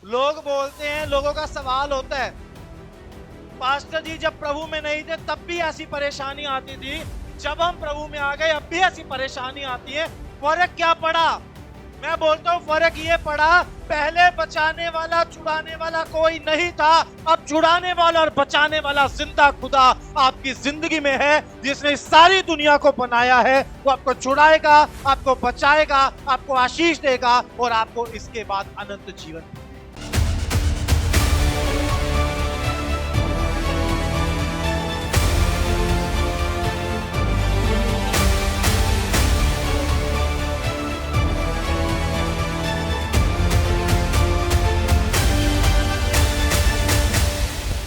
लोग बोलते हैं, लोगों का सवाल होता है, पास्टर जी जब प्रभु में नहीं थे तब भी ऐसी परेशानी आती थी, जब हम प्रभु में आ गए अब भी ऐसी परेशानी आती है, फर्क क्या पड़ा? मैं बोलता हूँ फर्क ये पड़ा, पहले बचाने वाला छुड़ाने वाला कोई नहीं था, अब छुड़ाने वाला और बचाने वाला जिंदा खुदा आपकी जिंदगी में है, जिसने इस सारी दुनिया को बनाया है। वो आपको छुड़ाएगा, आपको बचाएगा, आपको आशीष देगा और आपको इसके बाद अनंत जीवन।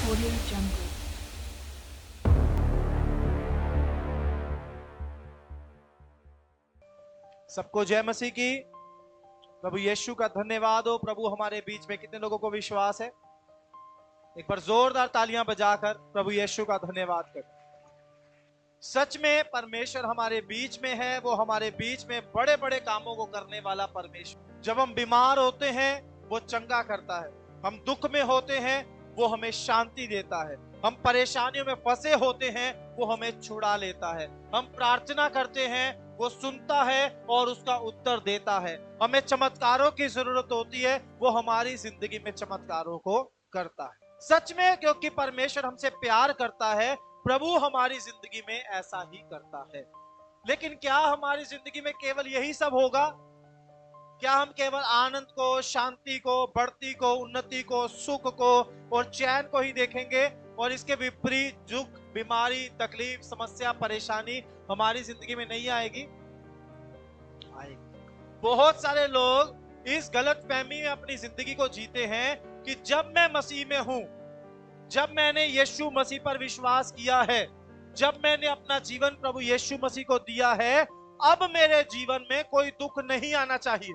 Audio Jungle. सबको जय मसीह की। प्रभु यीशु का धन्यवाद हो। प्रभु हमारे बीच में कितने लोगों को विश्वास है? एक बार जोरदार तालियां बजाकर प्रभु यीशु का धन्यवाद कर। सच में परमेश्वर हमारे बीच में है, वो हमारे बीच में बड़े बड़े कामों को करने वाला परमेश्वर। जब हम बीमार होते हैं वो चंगा करता है, हम दुख में होते हैं वो हमें शांति देता है, हम परेशानियों में फंसे होते हैं वो हमें छुड़ा लेता है, हम प्रार्थना करते हैं वो सुनता है और उसका उत्तर देता है, हमें चमत्कारों की जरूरत होती है वो हमारी जिंदगी में चमत्कारों को करता है। सच में क्योंकि परमेश्वर हमसे प्यार करता है, प्रभु हमारी जिंदगी में ऐसा ही करता है। लेकिन क्या हमारी जिंदगी में केवल यही सब होगा? क्या हम केवल आनंद को, शांति को, बढ़ती को, उन्नति को, सुख को और चैन को ही देखेंगे और इसके विपरीत दुख, बीमारी, तकलीफ, समस्या, परेशानी हमारी जिंदगी में नहीं आएगी? आएगी। बहुत सारे लोग इस गलत फहमी में अपनी जिंदगी को जीते हैं कि जब मैं मसीह में हूं, जब मैंने यीशु मसीह पर विश्वास किया है, जब मैंने अपना जीवन प्रभु यीशु मसीह को दिया है, अब मेरे जीवन में कोई दुख नहीं आना चाहिए,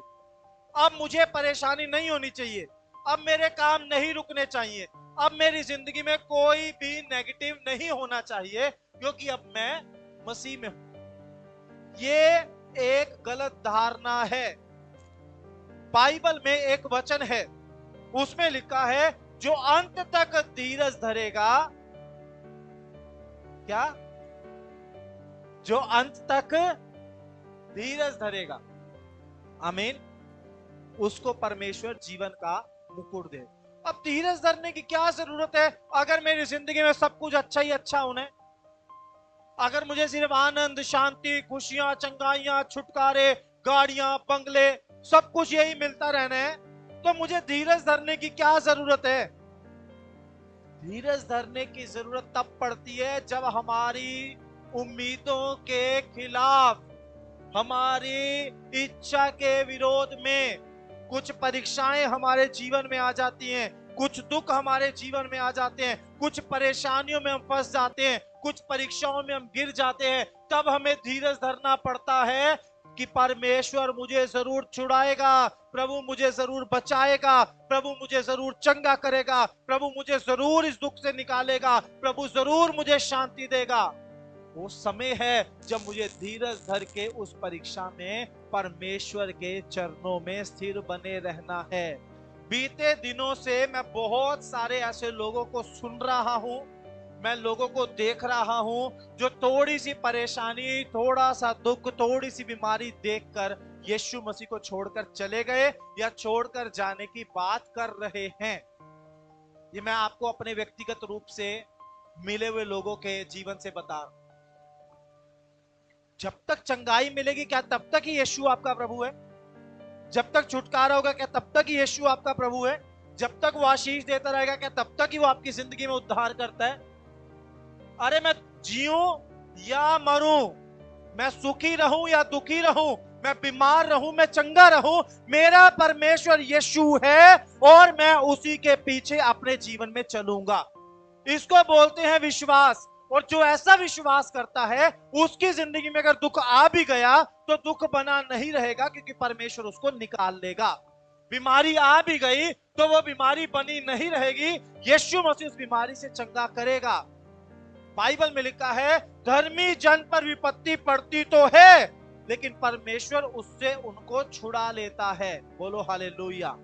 अब मुझे परेशानी नहीं होनी चाहिए, अब मेरे काम नहीं रुकने चाहिए, अब मेरी जिंदगी में कोई भी नेगेटिव नहीं होना चाहिए, क्योंकि अब मैं मसीह में हूं। ये एक गलत धारणा है। बाइबल में एक वचन है, उसमें लिखा है जो अंत तक धीरज धरेगा, क्या? जो अंत तक धीरज धरेगा, आमीन, उसको परमेश्वर जीवन का मुकुट दे। अब धीरज धरने की क्या जरूरत है अगर मेरी जिंदगी में सब कुछ अच्छा ही अच्छा होना है? अगर मुझे सिर्फ आनंद, शांति, खुशियां, चंगाइयां, छुटकारे, गाड़ियां, बंगले, सब कुछ यही मिलता रहना है, तो मुझे धीरज धरने की क्या जरूरत है? धीरज धरने की जरूरत तब पड़ती है जब हमारी उम्मीदों के खिलाफ, हमारी इच्छा के विरोध में कुछ परीक्षाएं हमारे जीवन में आ जाती हैं, कुछ दुख हमारे जीवन में आ जाते हैं, कुछ परेशानियों में हम फंस जाते हैं, कुछ परीक्षाओं में हम गिर जाते हैं, तब हमें धीरज धरना पड़ता है कि परमेश्वर मुझे जरूर छुड़ाएगा, प्रभु मुझे जरूर बचाएगा, प्रभु मुझे जरूर चंगा करेगा, प्रभु मुझे जरूर इस दुख से निकालेगा, प्रभु जरूर मुझे शांति देगा। वो समय है जब मुझे धीरज धर के उस परीक्षा में परमेश्वर के चरणों में स्थिर बने रहना है। बीते दिनों से मैं बहुत सारे ऐसे लोगों को सुन रहा हूं, मैं लोगों को देख रहा हूं जो थोड़ी सी परेशानी, थोड़ा सा दुख, थोड़ी सी बीमारी देखकर यीशु मसीह को छोड़कर चले गए या छोड़कर जाने की बात कर रहे हैं। ये मैं आपको अपने व्यक्तिगत रूप से मिले हुए लोगों के जीवन से बता रहा हूं। जब तक चंगाई मिलेगी क्या तब तक ही यीशु आपका प्रभु है? जब तक छुटकारा होगा क्या तब तक ही यीशु आपका प्रभु है? जब तक वो आशीष देता रहेगा क्या तब तक ही वो आपकी जिंदगी में उद्धार करता है? अरे मैं जीऊं या मरूं, मैं सुखी रहूं या दुखी रहूं, मैं बीमार रहूं, मैं चंगा रहूं, मेरा परमेश्वर यीशु है और मैं उसी के पीछे अपने जीवन में चलूंगा। इसको बोलते हैं विश्वास। और जो ऐसा विश्वास करता है उसकी जिंदगी में अगर दुख आ भी गया तो दुख बना नहीं रहेगा, क्योंकि परमेश्वर उसको निकाल लेगा। बीमारी आ भी गई तो वो बीमारी बनी नहीं रहेगी, यीशु मसीह उस बीमारी से चंगा करेगा। बाइबल में लिखा है धर्मी जन पर विपत्ति पड़ती तो है लेकिन परमेश्वर उससे उनको छुड़ा लेता है। बोलो हालेलुया।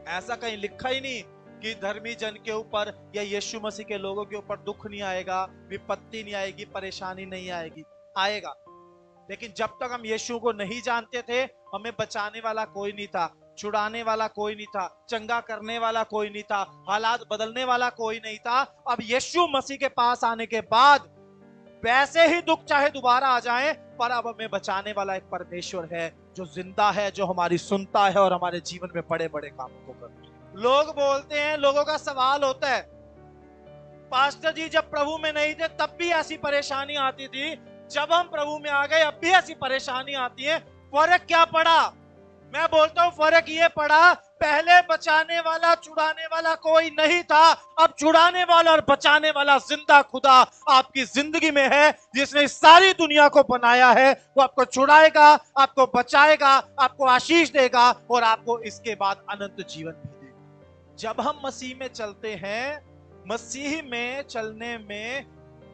ऐसा कहीं लिखा ही नहीं कि धर्मी जन के ऊपर या यीशु मसीह के लोगों के ऊपर दुख नहीं आएगा, विपत्ति नहीं आएगी, परेशानी नहीं आएगी। आएगा, लेकिन जब तक हम यीशु को नहीं जानते थे, हमें बचाने वाला कोई नहीं था, छुड़ाने वाला कोई नहीं था, चंगा करने वाला कोई नहीं था, हालात बदलने वाला कोई नहीं था। अब यीशु मसीह के पास आने के बाद वैसे ही दुख चाहे दोबारा आ जाए, पर अब हमें बचाने वाला एक परमेश्वर है जो जिंदा है, जो हमारी सुनता है और हमारे जीवन में बड़े बड़े कामों को करता है। लोग बोलते हैं, लोगों का सवाल होता है, पास्टर जी जब प्रभु में नहीं थे तब भी ऐसी परेशानी आती थी, जब हम प्रभु में आ गए अब भी ऐसी परेशानी आती है, फर्क क्या पड़ा? मैं बोलता हूं फर्क ये पड़ा, पहले बचाने वाला छुड़ाने वाला कोई नहीं था, अब छुड़ाने वाला और बचाने वाला जिंदा खुदा आपकी जिंदगी में है, जिसने सारी दुनिया को बनाया है। वो आपको छुड़ाएगा, आपको बचाएगा, आपको आशीष देगा और आपको इसके बाद अनंत जीवन भी देगा। जब हम मसीह में चलते हैं, मसीह में चलने में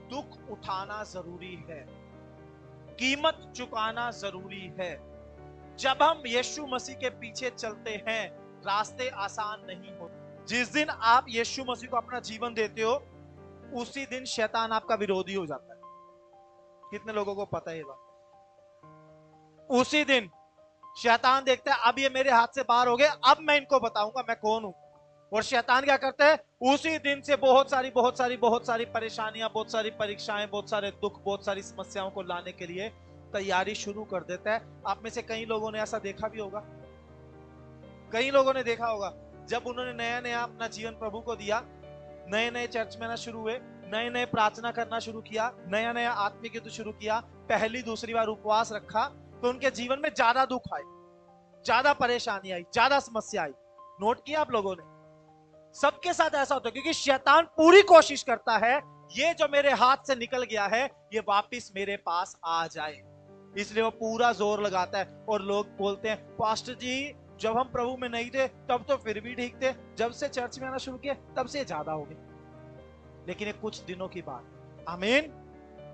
दुख उठाना जरूरी है, कीमत चुकाना जरूरी है। जब हम यीशु मसीह के पीछे चलते हैं, रास्ते आसान नहीं होते। जिस दिन आप यीशु मसीह को अपना जीवन देते हो, उसी दिन शैतान आपका विरोधी हो जाता है। कितने लोगों को पता है ये बात? उसी दिन शैतान देखता है अब ये मेरे हाथ से बाहर हो गए, अब मैं इनको बताऊंगा मैं कौन हूं। और शैतान क्या करता है? उसी दिन से बहुत सारी परेशानियां, बहुत सारी परीक्षाएं, बहुत सारे दुख, बहुत सारी समस्याओं को लाने के लिए तैयारी शुरू कर देता है। आप में से कई लोगों ने ऐसा देखा भी होगा, कई लोगों ने देखा होगा, जब उन्होंने नया नया अपना जीवन प्रभु को दिया, नए नए चर्च में आना शुरू हुए, नए नए प्रार्थना करना शुरू किया, नया नया आत्मिक युद्ध शुरू किया, पहली दूसरी बार उपवास रखा, तो उनके जीवन में ज्यादा दुख आए, ज्यादा परेशानी आई, ज्यादा समस्या आई। नोट किया आप लोगों ने? सबके साथ ऐसा होता है, क्योंकि शैतान पूरी कोशिश करता है ये जो मेरे हाथ से निकल गया है ये वापस मेरे पास आ जाए, इसलिए वो पूरा जोर लगाता है। और लोग बोलते हैं पास्टर जी जब हम प्रभु में नहीं थे तब तो फिर भी ठीक थे, जब से चर्च में आना शुरू किया तब से ज्यादा हो गए। लेकिन ये कुछ दिनों की बात है, आमीन,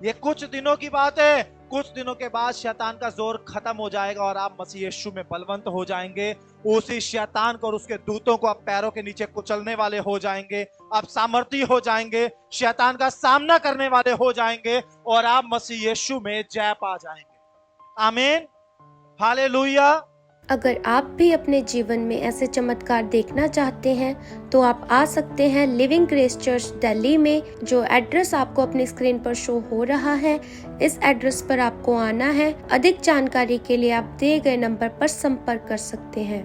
ये कुछ दिनों की बात है। कुछ दिनों के बाद शैतान का जोर खत्म हो जाएगा और आप मसीह यीशु में बलवंत हो जाएंगे। उसी शैतान को और उसके दूतों को आप पैरों के नीचे कुचलने वाले हो जाएंगे, आप सामर्थी हो जाएंगे, शैतान का सामना करने वाले हो जाएंगे और आप मसीह यीशु में जय पा जाएंगे। आमीन, हालेलुया। अगर आप भी अपने जीवन में ऐसे चमत्कार देखना चाहते हैं तो आप आ सकते हैं लिविंग ग्रेस चर्च दिल्ली में, जो एड्रेस आपको अपनी स्क्रीन पर शो हो रहा है। इस एड्रेस पर आपको आना है। अधिक जानकारी के लिए आप दिए गए नंबर पर संपर्क कर सकते हैं।